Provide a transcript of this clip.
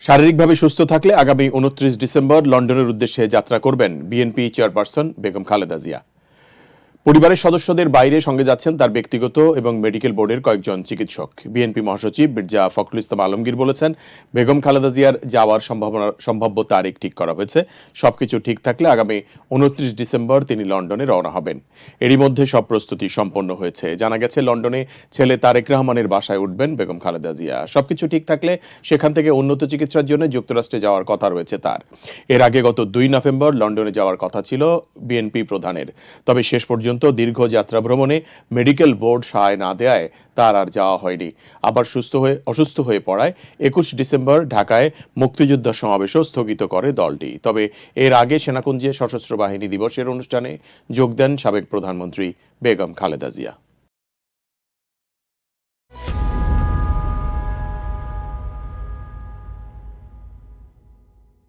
শারীরিকভাবে সুস্থ থাকলে আগামী ২৯ ডিসেম্বর লন্ডনের উদ্দেশ্যে যাত্রা করবেন বিএনপি চেয়ারপারসন বেগম খালেদা জিয়া। পরিবারের সদস্যদের বাইরে সঙ্গে যাচ্ছেন তার ব্যক্তিগত এবং মেডিকেল বোর্ডের কয়েকজন চিকিৎসক। বিএনপি মহাসচিব মির্জা ফখরুল ইসলাম আলমগীর বলেছেন, বেগম খালেদা জিয়ার যাওয়ার সম্ভাব্য তারিখ ঠিক করা হয়েছে। সবকিছু ঠিক থাকলে আগামী ২৯ ডিসেম্বর তিনি লন্ডনে রওনা হবেন। এরই মধ্যে সব প্রস্তুতি সম্পন্ন হয়েছে। জানা গেছে, লন্ডনে ছেলে তারেক রহমানের বাসায় উঠবেন বেগম খালেদা জিয়া। সবকিছু ঠিক থাকলে সেখান থেকে উন্নত চিকিৎসার জন্য যুক্তরাষ্ট্রে যাওয়ার কথা রয়েছে তার। এর আগে গত ২ নভেম্বর লন্ডনে যাওয়ার কথা ছিল বিএনপি প্রধানের, তবে শেষ পর্যন্ত দীর্ঘ যাত্রা ভ্রমণে মেডিকেল বোর্ড সায় না দেয়ায় তার আর যাওয়া হয়নি। আবার অসুস্থ হয়ে পড়ায় ২১ ডিসেম্বর ঢাকায় মুক্তিযোদ্ধা সমাবেশও স্থগিত করে দলটি। তবে এর আগে সেনাকুঞ্জে সশস্ত্র বাহিনী দিবসের অনুষ্ঠানে যোগ দেন সাবেক প্রধানমন্ত্রী বেগম খালেদা জিয়া।